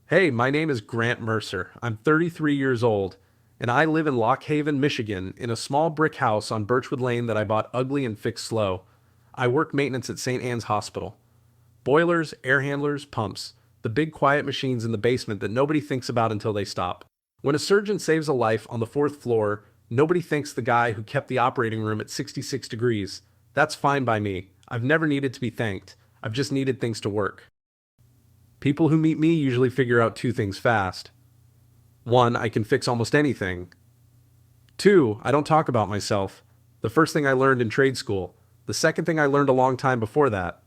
Hey, my name is Grant Mercer. I'm 33 years old, and I live in Lock Haven, Michigan, in a small brick house on Birchwood Lane that I bought ugly and fixed slow. I work maintenance at St. Anne's Hospital. Boilers, air handlers, pumps. The big quiet machines in the basement that nobody thinks about until they stop. When a surgeon saves a life on the fourth floor, nobody thanks the guy who kept the operating room at 66 degrees. That's fine by me. I've never needed to be thanked. I've just needed things to work. People who meet me usually figure out two things fast. One, I can fix almost anything. Two, I don't talk about myself. The first thing I learned in trade school. The second thing I learned a long time before that.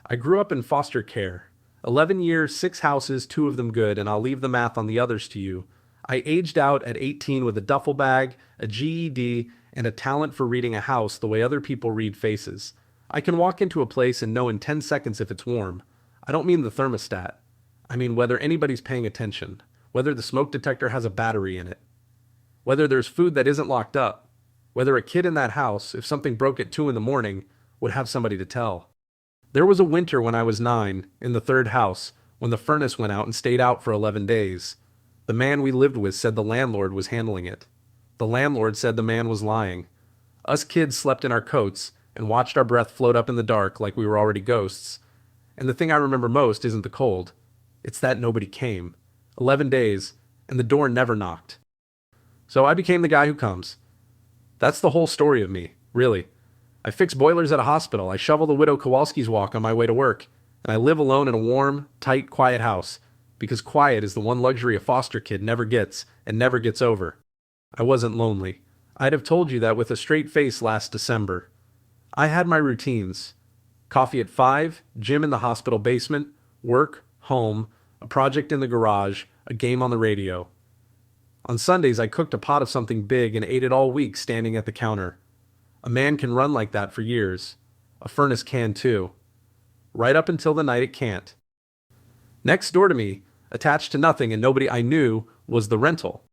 I grew up in foster care. 11 years, 6 houses, 2 of them good, and I'll leave the math on the others to you. I aged out at 18 with a duffel bag, a GED, and a talent for reading a house the way other people read faces. I can walk into a place and know in 10 seconds if it's warm. I don't mean the thermostat. I mean whether anybody's paying attention, whether the smoke detector has a battery in it, whether there's food that isn't locked up, whether a kid in that house, if something broke at 2 in the morning, would have somebody to tell. There was a winter when I was 9, in the third house, when the furnace went out and stayed out for 11 days. The man we lived with said the landlord was handling it. The landlord said the man was lying. Us kids slept in our coats and watched our breath float up in the dark like we were already ghosts. And the thing I remember most isn't the cold. It's that nobody came. 11 days, and the door never knocked. So I became the guy who comes. That's the whole story of me, really. I fix boilers at a hospital, I shovel the widow Kowalski's walk on my way to work, and I live alone in a warm, tight, quiet house, because quiet is the one luxury a foster kid never gets and never gets over. I wasn't lonely. I'd have told you that with a straight face last December. I had my routines. Coffee at 5, gym in the hospital basement, work, home, a project in the garage, a game on the radio. On Sundays, I cooked a pot of something big and ate it all week standing at the counter. A man can run like that for years. A furnace can too. Right up until the night it can't. Next door to me, attached to nothing and nobody I knew, was the rental.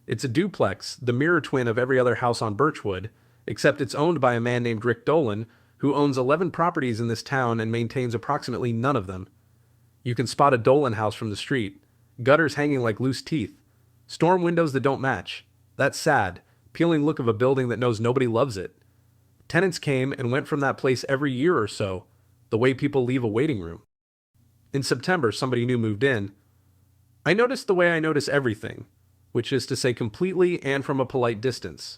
It's a duplex, the mirror twin of every other house on Birchwood, except it's owned by a man named Rick Dolan, who owns 11 properties in this town and maintains approximately none of them. You can spot a Dolan house from the street. Gutters hanging like loose teeth. Storm windows that don't match. That sad, peeling look of a building that knows nobody loves it. Tenants came and went from that place every year or so, the way people leave a waiting room. In September, somebody new moved in. I noticed the way I notice everything, which is to say completely and from a polite distance.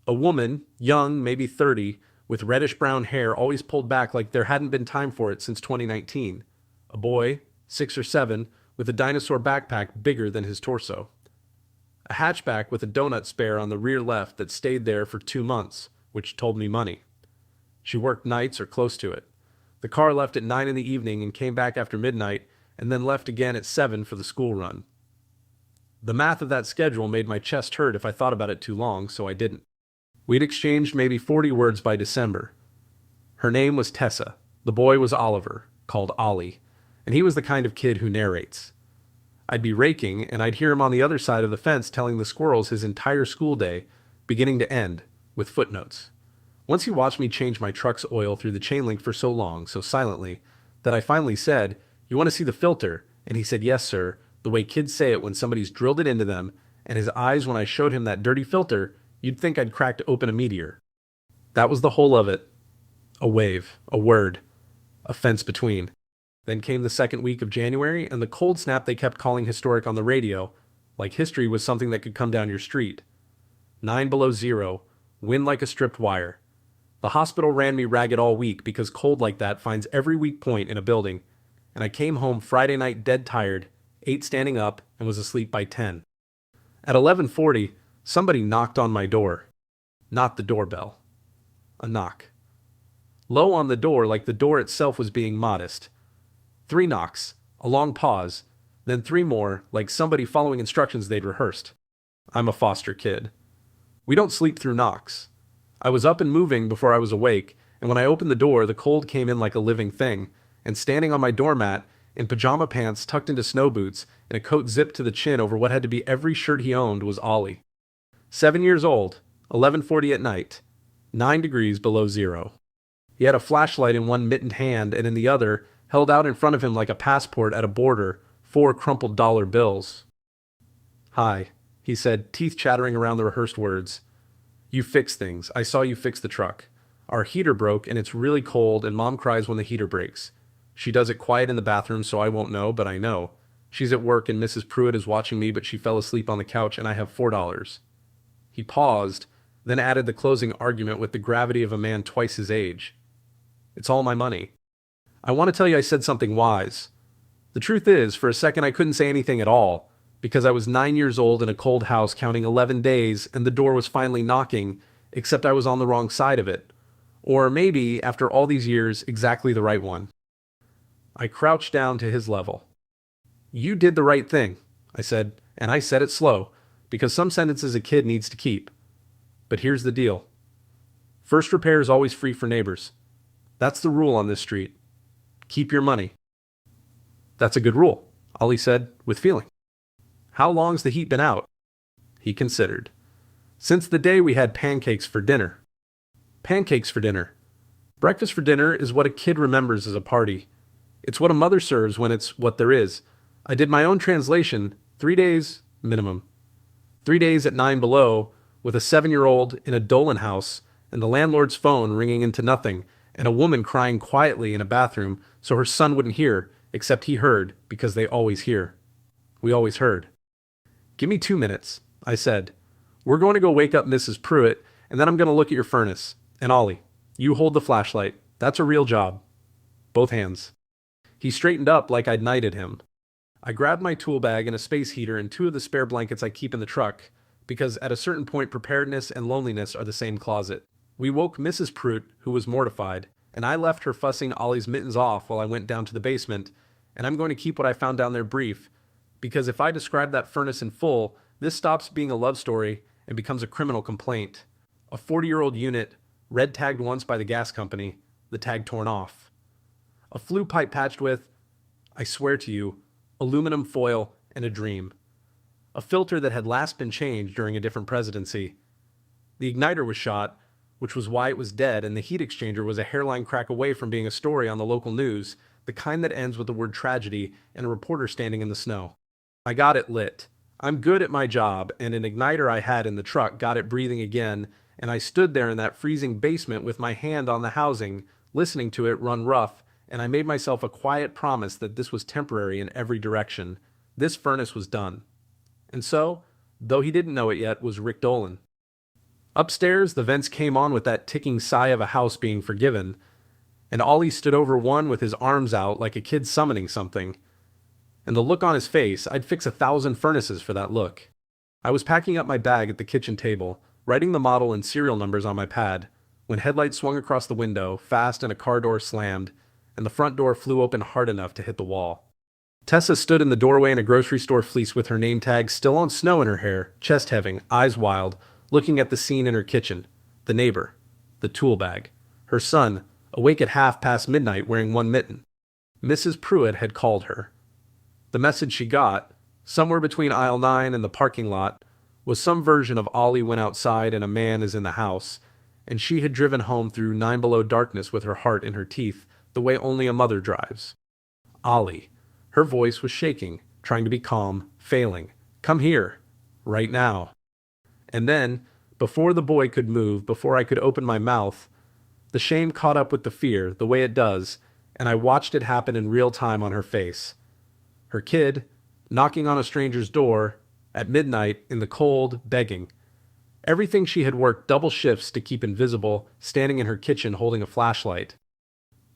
A woman, young, maybe 30, with reddish-brown hair always pulled back like there hadn't been time for it since 2019. A boy, 6 or 7, with a dinosaur backpack bigger than his torso. A hatchback with a donut spare on the rear left that stayed there for 2 months, which told me money. She worked nights or close to it. The car left at 9 in the evening and came back after midnight, and then left again at 7 for the school run. The math of that schedule made my chest hurt if I thought about it too long, so I didn't. We'd exchanged maybe 40 words by December. Her name was Tessa. The boy was Oliver, called Ollie, and he was the kind of kid who narrates. I'd be raking, and I'd hear him on the other side of the fence telling the squirrels his entire school day, beginning to end, with footnotes. Once he watched me change my truck's oil through the chain link for so long, so silently, that I finally said, "You want to see the filter?" And he said, "Yes, sir," the way kids say it when somebody's drilled it into them, and his eyes when I showed him that dirty filter, you'd think I'd cracked open a meteor. That was the whole of it. A wave, a word, a fence between. Then came the second week of January, and the cold snap they kept calling historic on the radio, like history was something that could come down your street. 9 below zero, wind like a stripped wire. The hospital ran me ragged all week because cold like that finds every weak point in a building, and I came home Friday night dead tired, ate standing up, and was asleep by 10. At 11:40, somebody knocked on my door. Not the doorbell. A knock. Low on the door like the door itself was being modest. 3 knocks, a long pause, then 3 more, like somebody following instructions they'd rehearsed. I'm a foster kid. We don't sleep through knocks. I was up and moving before I was awake, and when I opened the door, the cold came in like a living thing, and standing on my doormat, in pajama pants tucked into snow boots, and a coat zipped to the chin over what had to be every shirt he owned, was Ollie. 7 years old, 11:40 at night, 9 degrees below zero. He had a flashlight in one mittened hand, and in the other, held out in front of him like a passport at a border, 4 crumpled dollar bills. Hi, he said, teeth chattering around the rehearsed words. You fix things. I saw you fix the truck. Our heater broke and it's really cold and Mom cries when the heater breaks. She does it quiet in the bathroom so I won't know, but I know. She's at work and Mrs. Pruitt is watching me, but she fell asleep on the couch and I have $4. He paused, then added the closing argument with the gravity of a man twice his age. It's all my money. I want to tell you I said something wise. The truth is, for a second I couldn't say anything at all, because I was 9 years old in a cold house counting 11 days and the door was finally knocking, except I was on the wrong side of it. Or maybe, after all these years, exactly the right one. I crouched down to his level. You did the right thing, I said, and I said it slow, because some sentences a kid needs to keep. But here's the deal. First repair is always free for neighbors. That's the rule on this street. Keep your money. That's a good rule, Ollie said, with feeling. How long's the heat been out? He considered. Since the day we had pancakes for dinner. Pancakes for dinner. Breakfast for dinner is what a kid remembers as a party. It's what a mother serves when it's what there is. I did my own translation, 3 days minimum. 3 days at 9 below, with a 7-year-old in a Dolan house, and the landlord's phone ringing into nothing, and a woman crying quietly in a bathroom so her son wouldn't hear, except he heard, because they always hear. We always heard. Give me 2 minutes, I said. We're going to go wake up Mrs. Pruitt, and then I'm going to look at your furnace. And Ollie, you hold the flashlight. That's a real job. Both hands. He straightened up like I'd knighted him. I grabbed my tool bag and a space heater and 2 of the spare blankets I keep in the truck, because at a certain point preparedness and loneliness are the same closet. We woke Mrs. Pruitt, who was mortified, and I left her fussing Ollie's mittens off while I went down to the basement, and I'm going to keep what I found down there brief, because if I describe that furnace in full, this stops being a love story and becomes a criminal complaint. A 40-year-old unit, red tagged once by the gas company, the tag torn off. A flue pipe patched with, I swear to you, aluminum foil and a dream. A filter that had last been changed during a different presidency. The igniter was shot, which was why it was dead, and the heat exchanger was a hairline crack away from being a story on the local news, the kind that ends with the word tragedy and a reporter standing in the snow. I got it lit. I'm good at my job, and an igniter I had in the truck got it breathing again, and I stood there in that freezing basement with my hand on the housing, listening to it run rough, and I made myself a quiet promise that this was temporary in every direction. This furnace was done. And so, though he didn't know it yet, was Rick Dolan. Upstairs, the vents came on with that ticking sigh of a house being forgiven, and Ollie stood over one with his arms out like a kid summoning something. And the look on his face, I'd fix 1,000 furnaces for that look. I was packing up my bag at the kitchen table, writing the model and serial numbers on my pad, when headlights swung across the window, fast, and a car door slammed, and the front door flew open hard enough to hit the wall. Tessa stood in the doorway in a grocery store fleece with her name tag still on snow in her hair, chest heaving, eyes wild, looking at the scene in her kitchen, the neighbor, the tool bag, her son, awake at midnight wearing one mitten. Mrs. Pruitt had called her. The message she got, somewhere between aisle 9 and the parking lot, was some version of Ollie went outside and a man is in the house, and she had driven home through 9 below darkness with her heart in her teeth, the way only a mother drives. Ollie. Her voice was shaking, trying to be calm, failing. Come here. Right now. And then, before the boy could move, before I could open my mouth, the shame caught up with the fear, the way it does, and I watched it happen in real time on her face. Her kid, knocking on a stranger's door, at midnight, in the cold, begging. Everything she had worked double shifts to keep invisible, standing in her kitchen holding a flashlight.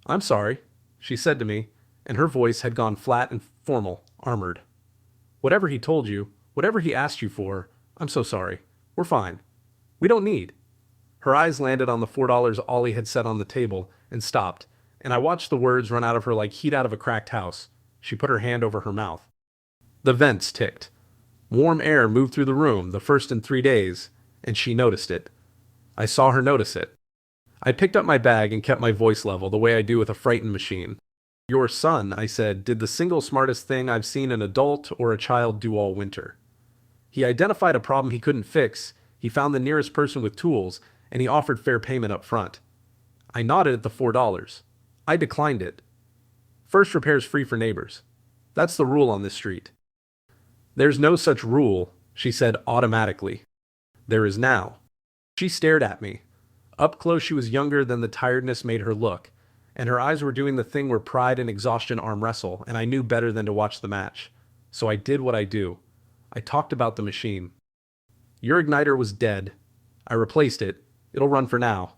I'm sorry, she said to me, and her voice had gone flat and formal, armored. Whatever he told you, whatever he asked you for, I'm so sorry. We're fine. We don't need. Her eyes landed on the $4 Ollie had set on the table and stopped, and I watched the words run out of her like heat out of a cracked house. She put her hand over her mouth. The vents ticked. Warm air moved through the room, the first in 3 days, and she noticed it. I saw her notice it. I picked up my bag and kept my voice level, the way I do with a frightened machine. Your son, I said, did the single smartest thing I've seen an adult or a child do all winter. He identified a problem he couldn't fix, he found the nearest person with tools, and he offered fair payment up front. I nodded at the $4. I declined it. First repair's free for neighbors. That's the rule on this street. There's no such rule, she said automatically. There is now. She stared at me. Up close, she was younger than the tiredness made her look, and her eyes were doing the thing where pride and exhaustion arm wrestle, and I knew better than to watch the match. So I did what I do. I talked about the machine. Your igniter was dead. I replaced it. It'll run for now.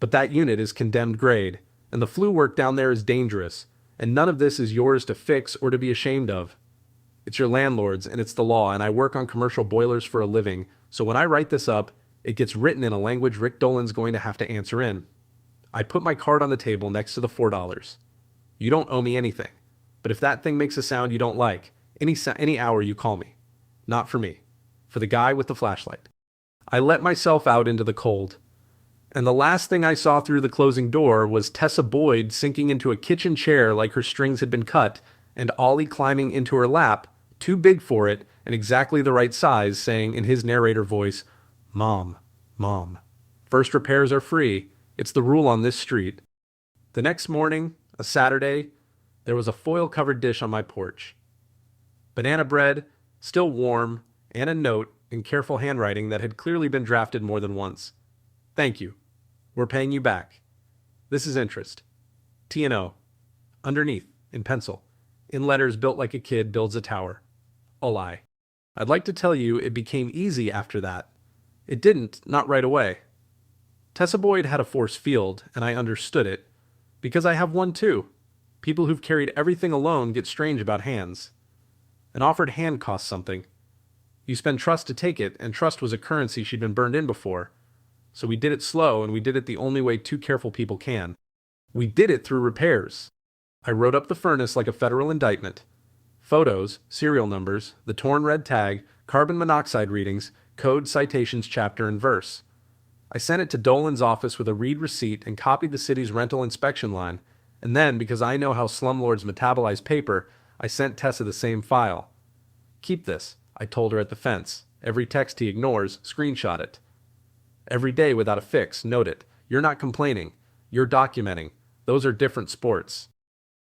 But that unit is condemned grade, and the flue work down there is dangerous, and none of this is yours to fix or to be ashamed of. It's your landlord's, and it's the law, and I work on commercial boilers for a living, so when I write this up, it gets written in a language Rick Dolan's going to have to answer in. I put my card on the table next to the $4. You don't owe me anything, but if that thing makes a sound you don't like, any hour you call me. Not for me. For the guy with the flashlight. I let myself out into the cold. And the last thing I saw through the closing door was Tessa Boyd sinking into a kitchen chair like her strings had been cut, and Ollie climbing into her lap, too big for it and exactly the right size, saying in his narrator voice, "Mom, Mom. First repairs are free. It's the rule on this street." The next morning, a Saturday, there was a foil-covered dish on my porch. Banana bread, still warm, and a note in careful handwriting that had clearly been drafted more than once. "Thank you. We're paying you back. This is interest. T&O." Underneath, in pencil, in letters built like a kid builds a tower. A lie. I'd like to tell you it became easy after that. It didn't, not right away. Tessa Boyd had a force field, and I understood it. Because I have one too. People who've carried everything alone get strange about hands. An offered hand costs something. You spend trust to take it, and trust was a currency she'd been burned in before. So we did it slow, and we did it the only way two careful people can. We did it through repairs. I wrote up the furnace like a federal indictment. Photos, serial numbers, the torn red tag, carbon monoxide readings, code citations chapter and verse. I sent it to Dolan's office with a read receipt and copied the city's rental inspection line, and then, because I know how slumlords metabolize paper, I sent Tessa the same file. "Keep this," I told her at the fence. "Every text he ignores, screenshot it. Every day without a fix, note it. You're not complaining. You're documenting. Those are different sports."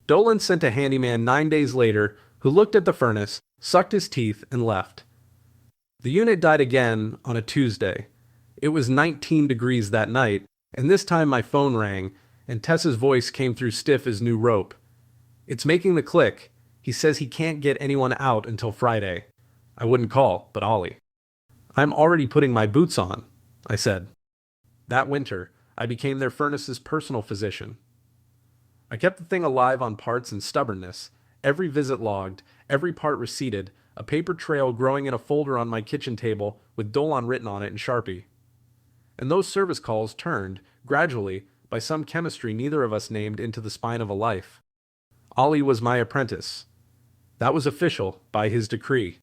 Dolan sent a handyman 9 days later who looked at the furnace, sucked his teeth, and left. The unit died again on a Tuesday. It was 19 degrees that night, and this time my phone rang, and Tessa's voice came through stiff as new rope. "It's making the click. He says he can't get anyone out until Friday." I wouldn't call, but Ollie. "I'm already putting my boots on," I said. That winter, I became their furnace's personal physician. I kept the thing alive on parts and stubbornness, every visit logged, every part receipted, a paper trail growing in a folder on my kitchen table with Dolan written on it in Sharpie. And those service calls turned, gradually, by some chemistry neither of us named, into the spine of a life. Ollie was my apprentice. That was official, by his decree.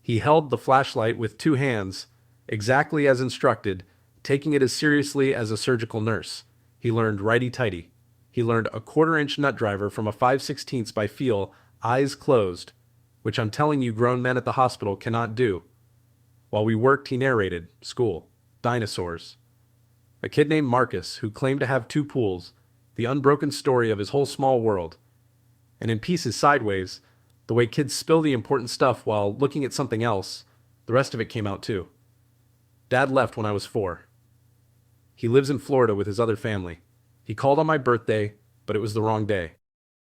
He held the flashlight with 2 hands, exactly as instructed, taking it as seriously as a surgical nurse. He learned righty-tighty. He learned a 1/4-inch nut driver from a 5/16 by feel, eyes closed, which I'm telling you grown men at the hospital cannot do. While we worked, he narrated, school, dinosaurs. A kid named Marcus, who claimed to have 2 pools, the unbroken story of his whole small world. And in pieces sideways, the way kids spill the important stuff while looking at something else, the rest of it came out too. Dad left when I was 4. He lives in Florida with his other family. He called on my birthday, but it was the wrong day.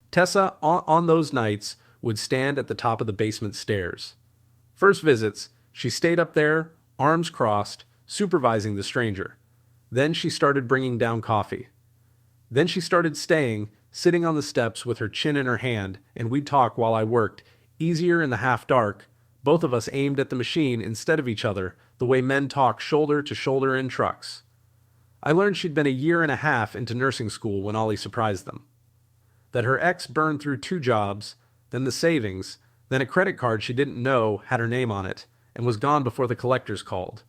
Tessa, on those nights, would stand at the top of the basement stairs. First visits, she stayed up there, arms crossed, supervising the stranger. Then she started bringing down coffee. Then she started staying, sitting on the steps with her chin in her hand, and we'd talk while I worked, easier in the half-dark, both of us aimed at the machine instead of each other, the way men talk shoulder to shoulder in trucks. I learned she'd been a year and a half into nursing school when Ollie surprised them. That her ex burned through 2 jobs, then the savings, then a credit card she didn't know had her name on it, and was gone before the collectors called.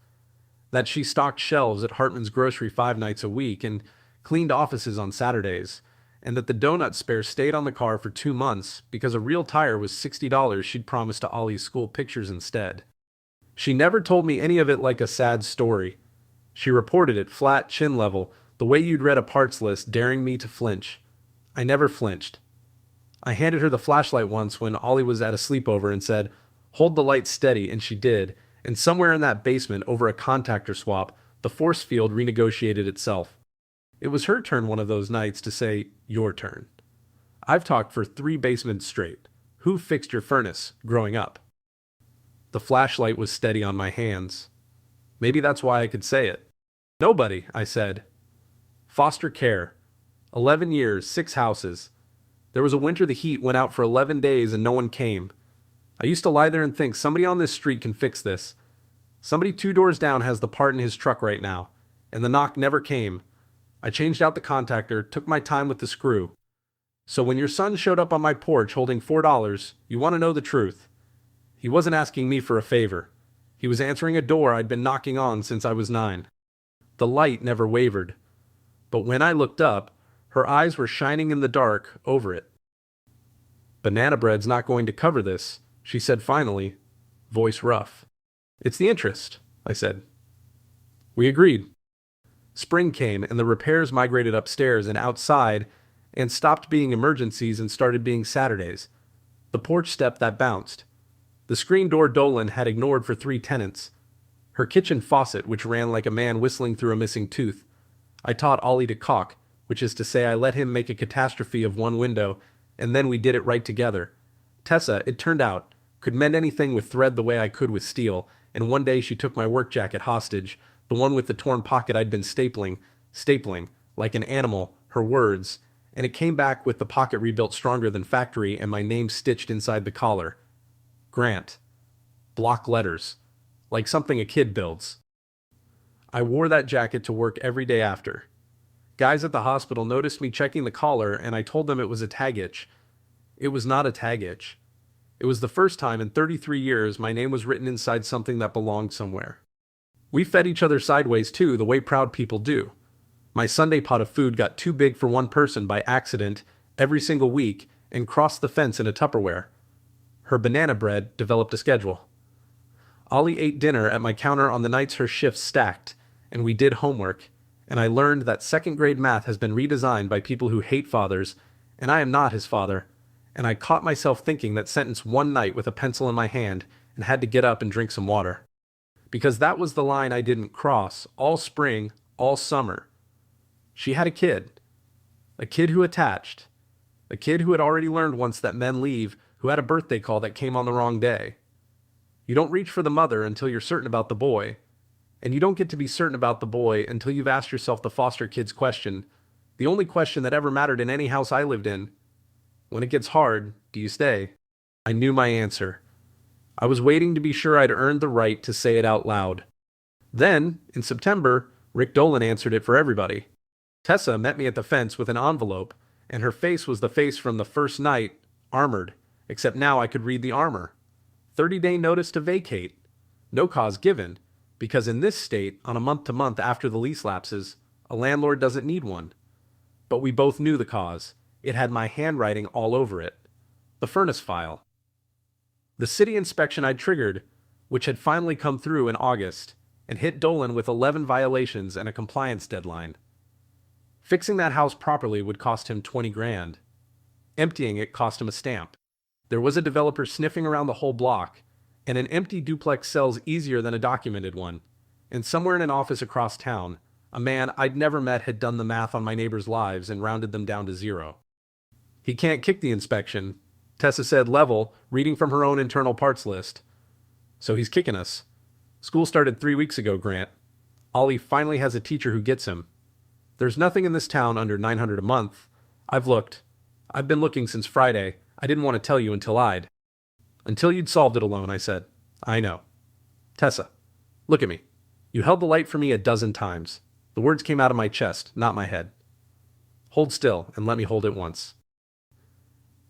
That she stocked shelves at Hartman's grocery 5 nights a week and cleaned offices on Saturdays, and that the donut spare stayed on the car for 2 months because a real tire was $60 she'd promised to Ollie's school pictures instead. She never told me any of it like a sad story. She reported it flat, chin level, the way you'd read a parts list, daring me to flinch. I never flinched. I handed her the flashlight once when Ollie was at a sleepover and said, "Hold the light steady," and she did. And somewhere in that basement, over a contactor swap, the force field renegotiated itself. It was her turn one of those nights to say, "Your turn." I've talked for 3 basements straight. Who fixed your furnace growing up? The flashlight was steady on my hands. Maybe that's why I could say it. Nobody, I said. Foster care. 11 years, 6 houses. There was a winter the heat went out for 11 days and no one came. I used to lie there and think somebody on this street can fix this. Somebody 2 doors down has the part in his truck right now. And the knock never came. I changed out the contactor, took my time with the screw. So when your son showed up on my porch holding $4, you want to know the truth. He wasn't asking me for a favor. He was answering a door I'd been knocking on since I was 9. The light never wavered. But when I looked up, her eyes were shining in the dark over it. "Banana bread's not going to cover this," she said finally, voice rough. "It's the interest," I said. We agreed. Spring came and the repairs migrated upstairs and outside and stopped being emergencies and started being Saturdays. The porch step that bounced. The screen door Dolan had ignored for 3 tenants. Her kitchen faucet, which ran like a man whistling through a missing tooth. I taught Ollie to caulk, which is to say I let him make a catastrophe of one window, and then we did it right together. Tessa, it turned out, could mend anything with thread the way I could with steel, and one day she took my work jacket hostage, the one with the torn pocket I'd been stapling, like an animal, her words, and it came back with the pocket rebuilt stronger than factory and my name stitched inside the collar. Grant. Block letters. Like something a kid builds. I wore that jacket to work every day after. Guys at the hospital noticed me checking the collar and I told them it was a tag itch. It was not a tag itch. It was the first time in 33 years my name was written inside something that belonged somewhere. We fed each other sideways too, the way proud people do. My Sunday pot of food got too big for one person by accident every single week and crossed the fence in a Tupperware. Her banana bread developed a schedule. Ollie ate dinner at my counter on the nights her shifts stacked, and we did homework, and I learned that second-grade math has been redesigned by people who hate fathers, and I am not his father, and I caught myself thinking that sentence one night with a pencil in my hand and had to get up and drink some water. Because that was the line I didn't cross all spring, all summer. She had a kid who attached, a kid who had already learned once that men leave, who had a birthday call that came on the wrong day. You don't reach for the mother until you're certain about the boy, and you don't get to be certain about the boy until you've asked yourself the foster kid's question, the only question that ever mattered in any house I lived in. When it gets hard, do you stay? I knew my answer. I was waiting to be sure I'd earned the right to say it out loud. Then, in September, Rick Dolan answered it for everybody. Tessa met me at the fence with an envelope, and her face was the face from the first night, armored, except now I could read the armor. 30-day notice to vacate. No cause given, because in this state, on a month-to-month after the lease lapses, a landlord doesn't need one. But we both knew the cause. It had my handwriting all over it. The furnace file. The city inspection I'd triggered, which had finally come through in August, and hit Dolan with 11 violations and a compliance deadline. Fixing that house properly would cost him 20 grand. Emptying it cost him a stamp. There was a developer sniffing around the whole block, and an empty duplex sells easier than a documented one. And somewhere in an office across town, a man I'd never met had done the math on my neighbors' lives and rounded them down to 0. He can't kick the inspection, Tessa said level, reading from her own internal parts list. So he's kicking us. School started 3 weeks ago, Grant. Ollie finally has a teacher who gets him. There's nothing in this town under $900 a month. I've looked. I've been looking since Friday. I didn't want to tell you until you'd solved it alone, I said. I know. Tessa, look at me. You held the light for me a dozen times. The words came out of my chest, not my head. Hold still and let me hold it once.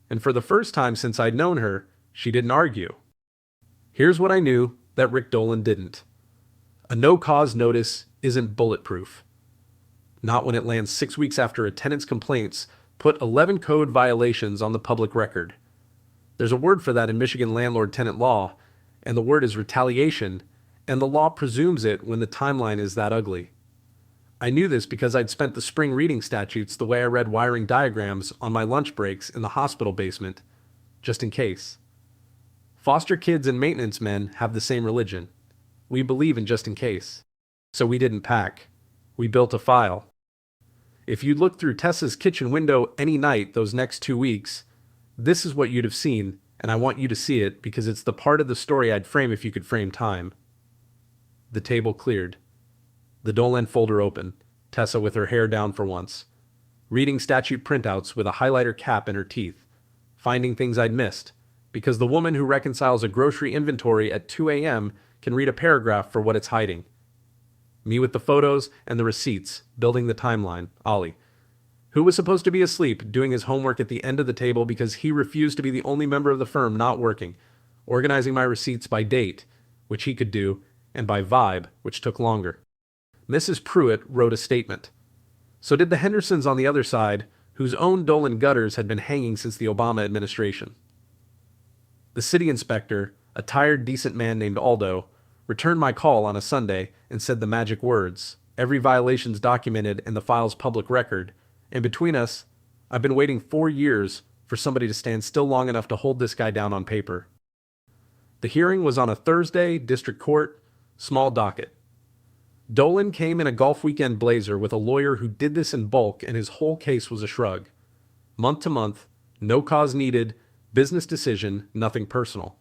And for the first time since I'd known her, she didn't argue. Here's what I knew that Rick Dolan didn't. A no-cause notice isn't bulletproof. Not when it lands 6 weeks after a tenant's complaints put 11 code violations on the public record. There's a word for that in Michigan landlord-tenant law, and the word is retaliation, and the law presumes it when the timeline is that ugly. I knew this because I'd spent the spring reading statutes the way I read wiring diagrams on my lunch breaks in the hospital basement, just in case. Foster kids and maintenance men have the same religion. We believe in just in case. So we didn't pack. We built a file. If you'd looked through Tessa's kitchen window any night those next 2 weeks, this is what you'd have seen, and I want you to see it because it's the part of the story I'd frame if you could frame time. The table cleared. The Dolan folder open, Tessa with her hair down for once, reading statute printouts with a highlighter cap in her teeth, finding things I'd missed, because the woman who reconciles a grocery inventory at 2 a.m. can read a paragraph for what it's hiding. Me with the photos and the receipts, building the timeline, Ollie, who was supposed to be asleep, doing his homework at the end of the table because he refused to be the only member of the firm not working, organizing my receipts by date, which he could do, and by vibe, which took longer. Mrs. Pruitt wrote a statement. So did the Hendersons on the other side, whose own Dolan gutters had been hanging since the Obama administration. The city inspector, a tired, decent man named Aldo, returned my call on a Sunday and said the magic words, every violation's documented and the file's public record, and between us, I've been waiting 4 years for somebody to stand still long enough to hold this guy down on paper. The hearing was on a Thursday, district court, small docket. Dolan came in a golf weekend blazer with a lawyer who did this in bulk, and his whole case was a shrug. Month to month, no cause needed, business decision, nothing personal.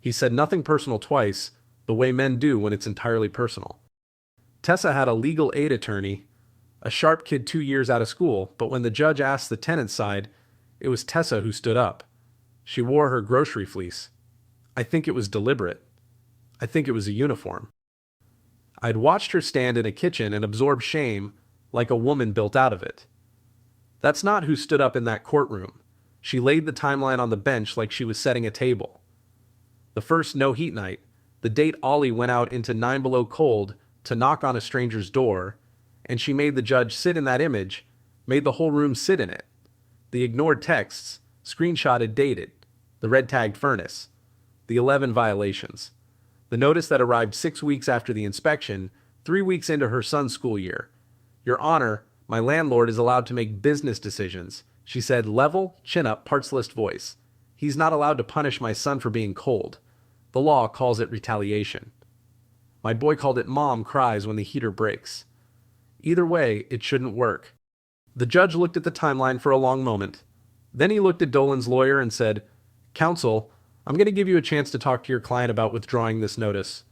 He said nothing personal twice, the way men do when it's entirely personal. Tessa had a legal aid attorney, a sharp kid 2 years out of school, but when the judge asked the tenant's side, it was Tessa who stood up. She wore her grocery fleece. I think it was deliberate. I think it was a uniform. I'd watched her stand in a kitchen and absorb shame like a woman built out of it. That's not who stood up in that courtroom. She laid the timeline on the bench like she was setting a table. The first no-heat night, the date Ollie went out into 9 below cold to knock on a stranger's door, and she made the judge sit in that image, made the whole room sit in it. The ignored texts, screenshotted dated, the red-tagged furnace, the 11 violations. The notice that arrived 6 weeks after the inspection, 3 weeks into her son's school year. Your Honor, my landlord is allowed to make business decisions, she said, level, chin-up, parts list voice. He's not allowed to punish my son for being cold. The law calls it retaliation. My boy called it Mom Cries when the heater breaks. Either way, it shouldn't work. The judge looked at the timeline for a long moment. Then he looked at Dolan's lawyer and said, Counsel, I'm going to give you a chance to talk to your client about withdrawing this notice.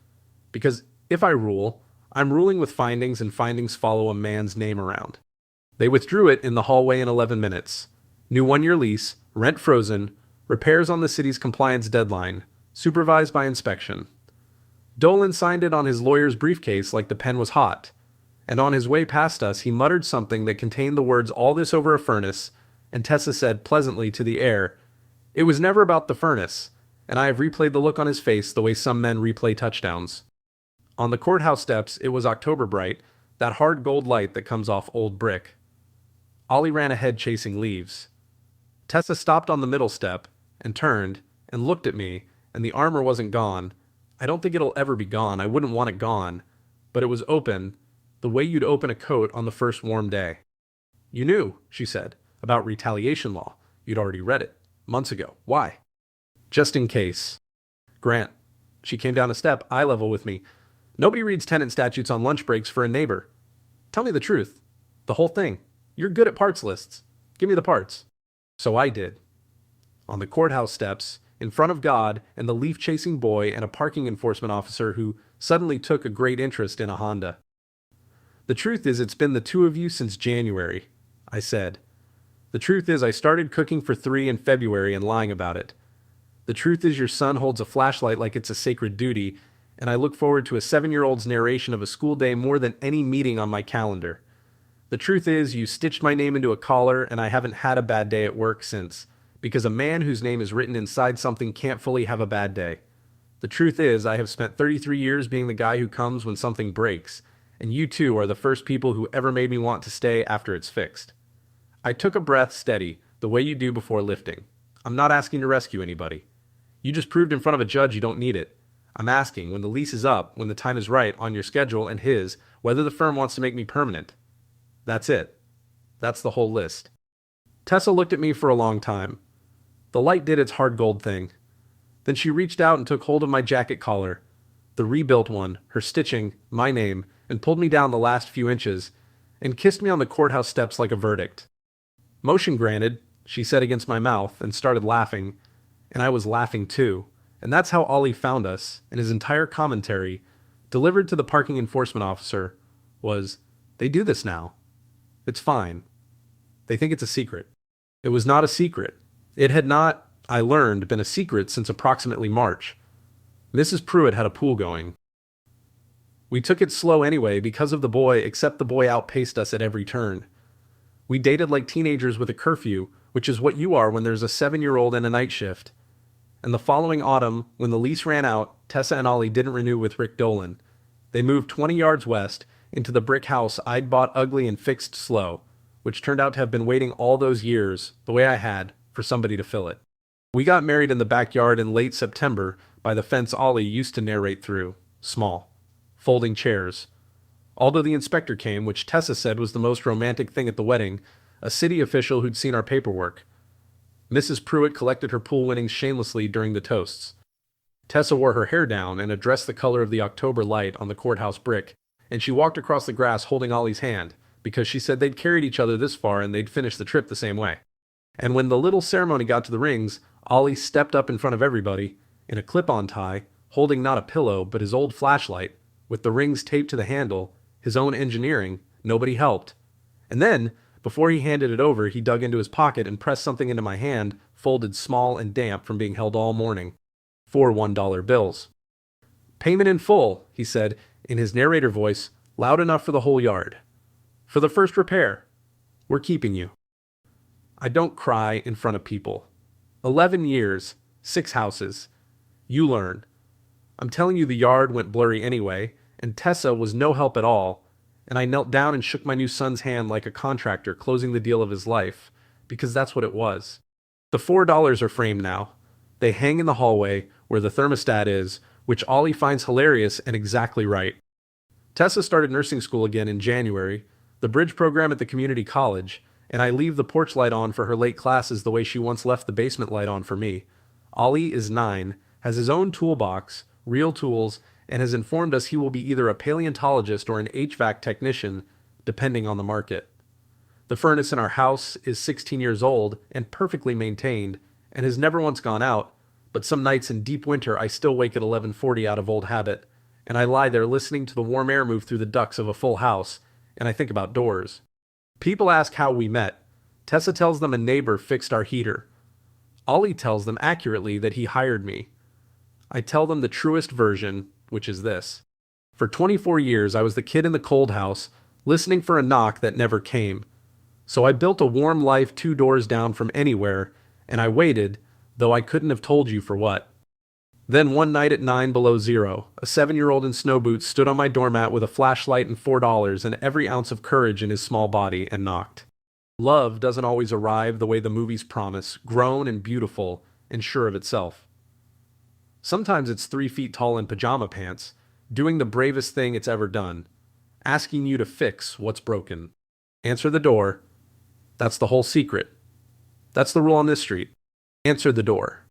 Because if I rule, I'm ruling with findings, and findings follow a man's name around. They withdrew it in the hallway in 11 minutes. New 1-year lease, rent frozen, repairs on the city's compliance deadline, supervised by inspection. Dolan signed it on his lawyer's briefcase like the pen was hot. And on his way past us, he muttered something that contained the words, all this over a furnace, and Tessa said pleasantly to the air, it was never about the furnace. And I have replayed the look on his face the way some men replay touchdowns. On the courthouse steps, it was October bright, that hard gold light that comes off old brick. Ollie ran ahead chasing leaves. Tessa stopped on the middle step, and turned, and looked at me, and the armor wasn't gone. I don't think it'll ever be gone, I wouldn't want it gone. But it was open, the way you'd open a coat on the first warm day. You knew, she said, about retaliation law. You'd already read it, months ago. Why? Just in case. Grant. She came down a step, eye level with me. Nobody reads tenant statutes on lunch breaks for a neighbor. Tell me the truth. The whole thing. You're good at parts lists. Give me the parts. So I did. On the courthouse steps, in front of God and the leaf-chasing boy and a parking enforcement officer who suddenly took a great interest in a Honda. The truth is, it's been the two of you since January, I said. The truth is, I started cooking for 3 in February and lying about it. The truth is, your son holds a flashlight like it's a sacred duty, and I look forward to a 7-year-old's narration of a school day more than any meeting on my calendar. The truth is, you stitched my name into a collar, and I haven't had a bad day at work since, because a man whose name is written inside something can't fully have a bad day. The truth is, I have spent 33 years being the guy who comes when something breaks, and you two are the first people who ever made me want to stay after it's fixed. I took a breath steady, the way you do before lifting. I'm not asking to rescue anybody. You just proved in front of a judge you don't need it. I'm asking when the lease is up, when the time is right, on your schedule and his, whether the firm wants to make me permanent. That's it. That's the whole list. Tessa looked at me for a long time. The light did its hard gold thing. Then she reached out and took hold of my jacket collar, the rebuilt one, her stitching, my name, and pulled me down the last few inches, and kissed me on the courthouse steps like a verdict. Motion granted, she said against my mouth, and started laughing, and I was laughing too. And that's how Ollie found us, and his entire commentary, delivered to the parking enforcement officer, was, "They do this now. It's fine. They think it's a secret." It was not a secret. It had not, I learned, been a secret since approximately March. Mrs. Pruitt had a pool going. We took it slow anyway because of the boy, except the boy outpaced us at every turn. We dated like teenagers with a curfew, which is what you are when there's a 7-year-old and a night shift. And the following autumn, when the lease ran out, Tessa and Ollie didn't renew with Rick Dolan. They moved 20 yards west, into the brick house I'd bought ugly and fixed slow, which turned out to have been waiting all those years, the way I had, for somebody to fill it. We got married in the backyard in late September by the fence Ollie used to narrate through, small, folding chairs. Although the inspector came, which Tessa said was the most romantic thing at the wedding, a city official who'd seen our paperwork. Mrs. Pruitt collected her pool winnings shamelessly during the toasts. Tessa wore her hair down and a dress the color of the October light on the courthouse brick, and she walked across the grass holding Ollie's hand, because she said they'd carried each other this far and they'd finish the trip the same way. And when the little ceremony got to the rings, Ollie stepped up in front of everybody, in a clip-on tie, holding not a pillow but his old flashlight, with the rings taped to the handle, his own engineering, nobody helped. And then, before he handed it over, he dug into his pocket and pressed something into my hand, folded small and damp from being held all morning. 4 $1 bills. "Payment in full," he said, in his narrator voice, loud enough for the whole yard. "For the first repair. We're keeping you." I don't cry in front of people. 11 years, 6 houses. You learn. I'm telling you the yard went blurry anyway, and Tessa was no help at all, and I knelt down and shook my new son's hand like a contractor closing the deal of his life, because that's what it was. The $4 are framed now. They hang in the hallway, where the thermostat is, which Ollie finds hilarious and exactly right. Tessa started nursing school again in January, the bridge program at the community college, and I leave the porch light on for her late classes the way she once left the basement light on for me. Ollie is 9, has his own toolbox, real tools, and has informed us he will be either a paleontologist or an HVAC technician, depending on the market. The furnace in our house is 16 years old and perfectly maintained, and has never once gone out, but some nights in deep winter I still wake at 11:40 out of old habit, and I lie there listening to the warm air move through the ducts of a full house, and I think about doors. People ask how we met. Tessa tells them a neighbor fixed our heater. Ollie tells them accurately that he hired me. I tell them the truest version, which is this. For 24 years I was the kid in the cold house, listening for a knock that never came. So I built a warm life 2 doors down from anywhere, and I waited, though I couldn't have told you for what. Then one night at 9 below zero, a 7-year-old in snow boots stood on my doormat with a flashlight and $4 and every ounce of courage in his small body and knocked. Love doesn't always arrive the way the movies promise, grown and beautiful and sure of itself. Sometimes it's 3 feet tall in pajama pants, doing the bravest thing it's ever done, asking you to fix what's broken. Answer the door. That's the whole secret. That's the rule on this street. Answer the door.